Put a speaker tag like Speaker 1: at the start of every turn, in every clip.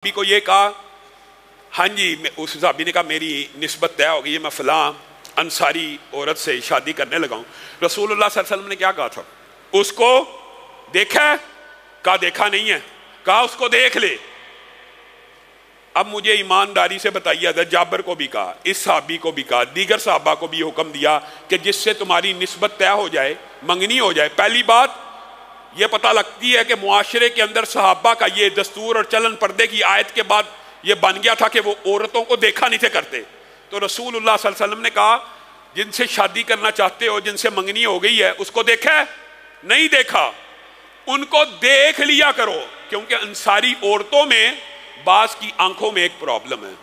Speaker 1: صحابی کو یہ کہا، ہاں جی، اس صحابی نے کہا میری نسبت طے ہو گئی ہے، میں فلاں انصاری عورت سے شادی کرنے لگا ہوں۔ رسول اللہ صلی اللہ علیہ وسلم نے کیا کہا تھا؟ اس کو دیکھا ہے؟ کہا دیکھا نہیں ہے، کہا اس کو دیکھ لے۔ اب مجھے ایمانداری سے بتائیے، حضرت جابر کو بھی کہا، اس صحابی کو بھی کہا، دیگر صحابہ کو بھی حکم دیا کہ جس سے تمہاری نسبت طے ہو جائے، منگنی ہو جائے، پہلی بات یہ پتہ لگتی ہے کہ معاشرے کے اندر صحابہ کا یہ دستور اور چلن پردے کی آیت کے بعد یہ بن گیا تھا کہ وہ عورتوں کو دیکھا نہیں تھے کرتے۔ تو رسول اللہ صلی اللہ علیہ وسلم نے کہا جن سے شادی کرنا چاہتے ہو، جن سے منگنی ہو گئی ہے، اس کو دیکھا ہے؟ نہیں دیکھا، ان کو دیکھ لیا کرو، کیونکہ انصاری عورتوں میں بعض کی آنکھوں میں ایک پرابلم ہے۔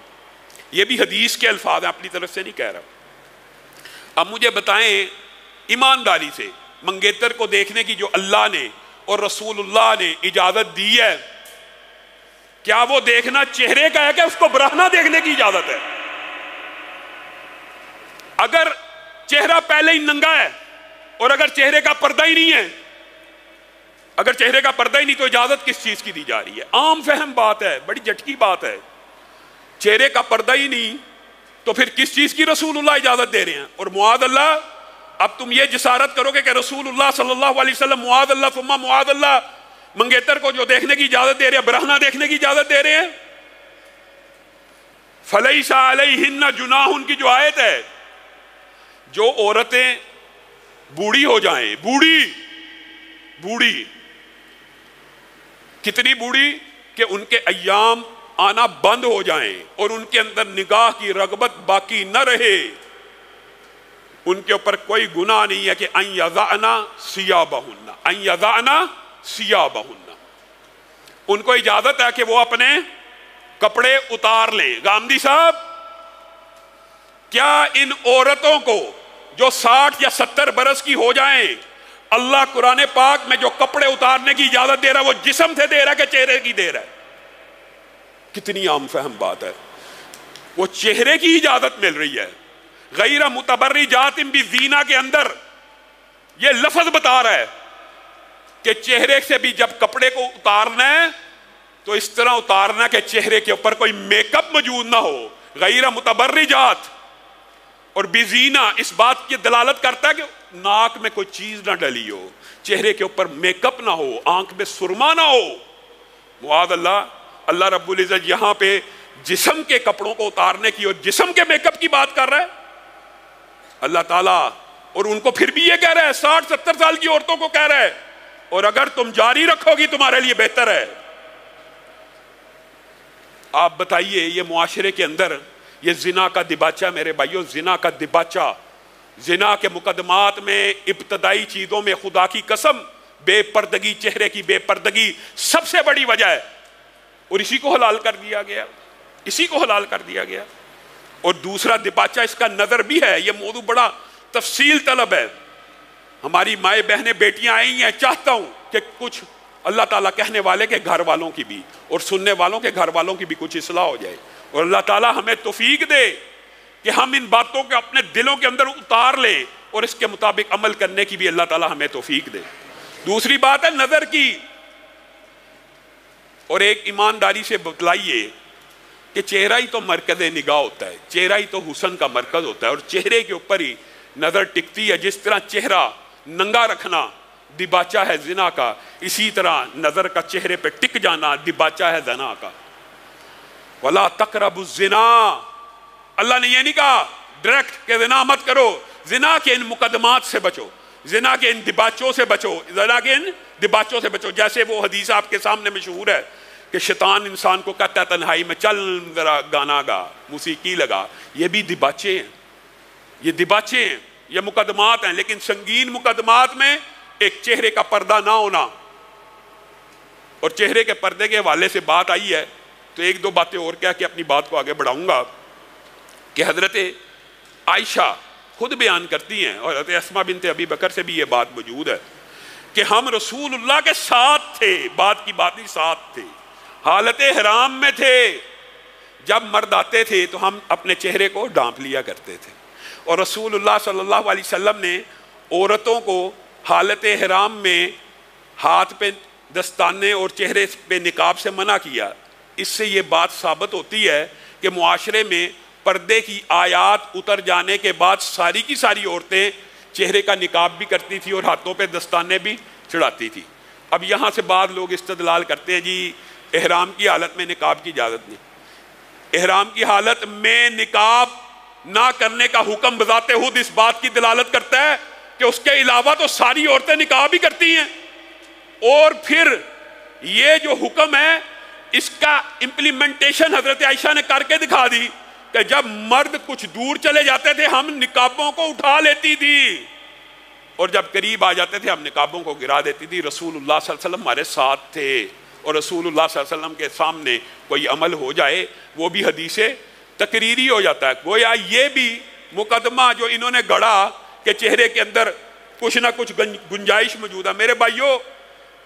Speaker 1: یہ بھی حدیث کے الفاظ ہیں، اپنی طرف سے نہیں کہہ رہا۔ اب مجھے بتائیں ایمانداری سے، منگیتر کو دیکھنے کی جو اللہ نے اور رسول اللہ نے اجازت دی ہے، کیا وہ دیکھنا چہرے کا ہے کہ اس کو برہنہ دیکھنے کی اجازت ہے؟ اگر چہرہ پہلے ہی ننگا ہے اور اگر چہرے کا پردہ ہی نہیں ہے، اگر چہرے کا پردہ ہی نہیں تو اجازت کس چیز کی دی جا رہی ہے؟ عام فہم بات ہے، بڑی جھٹکی بات ہے۔ چہرے کا پردہ ہی نہیں تو پھر کس چیز کی رسول اللہ اجازت دے رہے ہیں؟ اور معاذ اللہ، اب تم یہ جسارت کرو گے کہ رسول اللہ صلی اللہ علیہ وسلم معاذ اللہ ثم معاذ اللہ منگیتر کو جو دیکھنے کی اجازت دے رہے ہیں، برہنہ دیکھنے کی اجازت دے رہے ہیں۔ فَلَيْسَ عَلَيْهِنَّ جُنَاحٌ کی جو آیت ہے، جو عورتیں بوڑھی ہو جائیں، بوڑھی کتنی بوڑھی کہ ان کے ایام آنا بند ہو جائیں اور ان کے اندر نگاہ کی رغبت باقی نہ رہے، ان کے اوپر کوئی گناہ نہیں ہے کہ ان یضعنا ثیابہن، ان کو اجازت ہے کہ وہ اپنے کپڑے اتار لیں۔ گامدی صاحب، کیا ان عورتوں کو جو 60 یا 70 برس کی ہو جائیں، اللہ قرآن پاک میں جو کپڑے اتارنے کی اجازت دے رہا ہے وہ جسم سے دے رہا ہے کہ چہرے کی دے رہا ہے؟ کتنی عام فہم بات ہے۔ وہ چہرے کی اجازت مل رہی ہے۔ غیر متبرجات بزینہ کے اندر یہ لفظ بتا رہا ہے کہ چہرے سے بھی جب کپڑے کو اتارنا ہے تو اس طرح اتارنا ہے کہ چہرے کے اوپر کوئی میک اپ موجود نہ ہو۔ غیر متبرجات اور بزینہ اس بات کی دلالت کرتا ہے کہ ناک میں کوئی چیز نہ ڈلی ہو، چہرے کے اوپر میک اپ نہ ہو، آنکھ میں سرما نہ ہو۔ معاذ اللہ، اللہ رب العزت یہاں پہ جسم کے کپڑوں کو اتارنے کی اور جسم کے میک اپ کی بات کر رہا ہے اللہ تعالیٰ، اور ان کو پھر بھی یہ کہہ رہا ہے، 60-70 سال کی عورتوں کو کہہ رہا ہے، اور اگر تم جاری رکھو گی تمہارے لیے بہتر ہے۔ آپ بتائیے، یہ معاشرے کے اندر یہ زنا کا دباچہ، میرے بھائیوں، زنا کا دباچہ، زنا کے مقدمات میں ابتدائی چیزوں میں خدا کی قسم بے پردگی، چہرے کی بے پردگی سب سے بڑی وجہ ہے، اور اسی کو حلال کر دیا گیا، اسی کو حلال کر دیا گیا۔ اور دوسرا دباچہ اس کا نظر بھی ہے۔ یہ موضوع بڑا تفصیل طلب ہے، ہماری مائیں بہنیں بیٹیاں آئی ہیں، چاہتا ہوں کہ کچھ اللہ تعالیٰ کہنے والے کے گھر والوں کی بھی اور سننے والوں کے گھر والوں کی بھی کچھ اصلاح ہو جائے، اور اللہ تعالیٰ ہمیں توفیق دے کہ ہم ان باتوں کو اپنے دلوں کے اندر اتار لیں اور اس کے مطابق عمل کرنے کی بھی اللہ تعالیٰ ہمیں توفیق دے۔ دوسری بات ہے نظر کی، اور ایک ایمانداری سے بتلائیے کہ چہرہ ہی تو مرکز نگاہ ہوتا ہے، چہرہ ہی تو حسن کا مرکز ہوتا ہے، اور چہرے کے اوپر ہی نظر ٹکتی ہے۔ جس طرح چہرہ ننگا رکھنا دباچہ ہے زنا کا، اسی طرح نظر کا چہرے پہ ٹک جانا دباچہ ہے زنا کا۔ وَلَا تَقْرَبُوا الزِّنَا، اللہ نے یہ نہیں کہا ڈائریکٹ کہ زنا مت کرو، زنا کے ان مقدمات سے بچو، زنا کے ان دباچوں سے بچو، زنا کے ان دباچوں سے بچو۔ جیسے وہ حدیث آپ کے سامنے مشہور ہے کہ شیطان انسان کو کہتا ہے تنہائی میں چل ذرا گانا گا، موسیقی لگا۔ یہ بھی دباچے ہیں، یہ دباچے ہیں، یہ مقدمات ہیں، لیکن سنگین مقدمات میں ایک چہرے کا پردہ نہ ہونا۔ اور چہرے کے پردے کے حوالے سے بات آئی ہے تو ایک دو باتیں اور کہہ کے اپنی بات کو آگے بڑھاؤں گا کہ حضرت عائشہ خود بیان کرتی ہیں، اور حضرت اسماء بنت ابی بکر سے بھی یہ بات موجود ہے کہ ہم رسول اللہ کے ساتھ تھے، بات کی بات نہیں، ساتھ تھے، حالت حرام میں تھے، جب مرد آتے تھے تو ہم اپنے چہرے کو ڈھانپ لیا کرتے تھے، اور رسول اللہ صلی اللہ علیہ وسلم نے عورتوں کو حالت حرام میں ہاتھ پہ دستانے اور چہرے پہ نقاب سے منع کیا، اس سے یہ بات ثابت ہوتی ہے کہ معاشرے میں پردے کی آیات اتر جانے کے بعد ساری کی ساری عورتیں چہرے کا نقاب بھی کرتی تھی اور ہاتھوں پہ دستانے بھی چڑھاتی تھی۔ اب یہاں سے بعض لوگ استدلال کرتے ہیں جی احرام کی حالت میں نقاب کی اجازت نہیں۔ احرام کی حالت میں نقاب نہ کرنے کا حکم بذات خود اس بات کی دلالت کرتا ہے کہ اس کے علاوہ تو ساری عورتیں نقاب ہی کرتی ہیں، اور پھر یہ جو حکم ہے اس کا امپلیمنٹیشن حضرت عائشہ نے کر کے دکھا دی کہ جب مرد کچھ دور چلے جاتے تھے ہم نقابوں کو اٹھا لیتی تھی، اور جب قریب آ جاتے تھے ہم نقابوں کو گرا دیتی تھی۔ رسول اللہ صلی اللہ علیہ وسلم ہمارے ساتھ تھے، اور رسول اللہ صلی اللہ علیہ وسلم کے سامنے کوئی عمل ہو جائے وہ بھی حدیث تقریری ہو جاتا ہے۔ گویا یہ بھی مقدمہ جو انہوں نے گڑھا کہ چہرے کے اندر کچھ نہ کچھ گنجائش موجود ہے، میرے بھائیو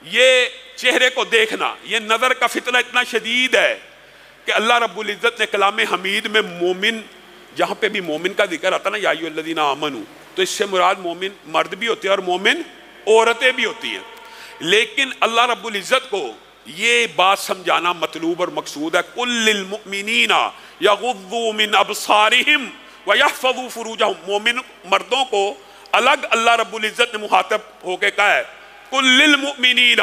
Speaker 1: یہ چہرے کو دیکھنا، یہ نظر کا فتنہ اتنا شدید ہے کہ اللہ رب العزت نے کلام حمید میں مومن، جہاں پہ بھی مومن کا ذکر آتا نا یا ایھا الذین آمنوا، تو اس سے مراد مومن مرد بھی ہوتے ہیں اور مومن عورتیں بھی ہوتی ہیں، لیکن اللہ رب العزت کو یہ بات سمجھانا مطلوب اور مقصود ہے قُل لِّلْمُؤْمِنِينَ يَغُضُّوا مِنْ أَبْصَارِهِمْ وَيَحْفَظُوا فُرُوجَهُمْ، مومن مردوں کو الگ اللہ رب العزت نے مخاطب ہو کے کہا ہے قُل لِّلْمُؤْمِنِينَ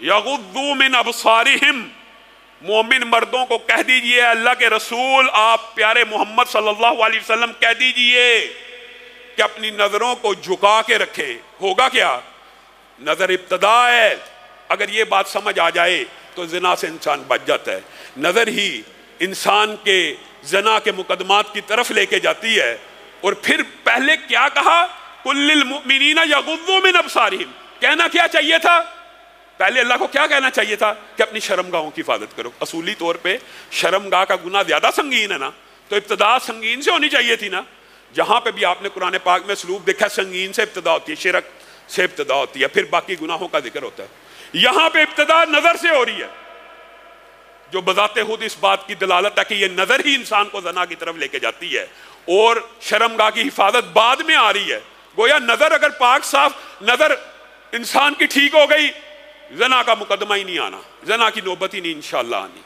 Speaker 1: يَغُضُّوا مِنْ أَبْصَارِهِمْ، مومن مردوں کو کہہ دیجئے، اللہ کے رسول آپ پیارے محمد صلی اللہ علیہ وسلم کہہ دیجئے کہ اپنی نظروں کو جھکا کے رکھیں۔ ہوگا کیا؟ نظر ابتدا ہے، اگر یہ بات سمجھ آ جائے تو زنا سے انسان بچ جاتا ہے۔ نظر ہی انسان کے زنا کے مقدمات کی طرف لے کے جاتی ہے، اور پھر پہلے کیا کہا؟ قُل لِّلْمُؤْمِنِينَ يَغُضُّوا مِنْ أَبْصَارِهِمْ، کہنا کیا چاہیے تھا؟ پہلے اللہ کو کیا کہنا چاہیے تھا کہ اپنی شرمگاہوں کی حفاظت کرو۔ اصولی طور پہ شرمگاہ کا گناہ زیادہ سنگین ہے نا، تو ابتدا سنگین سے ہونی چاہیے تھی نا۔ جہاں پہ بھی آپ نے قرآن پاک میں اسلوب دیکھا سنگین سے ابتدا ہوتی ہے، شرک سے ابتدا ہوتی ہے، پھر باقی گناہوں کا ذکر ہوتا ہے۔ یہاں پہ ابتدا نظر سے ہو رہی ہے، جو بذات خود اس بات کی دلالت ہے کہ یہ نظر ہی انسان کو زنا کی طرف لے کے جاتی ہے، اور شرمگاہ کی حفاظت بعد میں آ رہی ہے۔ گویا نظر اگر پاک صاف نظر انسان کی ٹھیک ہو گئی، زنا کا مقدمہ ہی نہیں آنا، زنا کی نوبت ہی نہیں انشاءاللہ آنی۔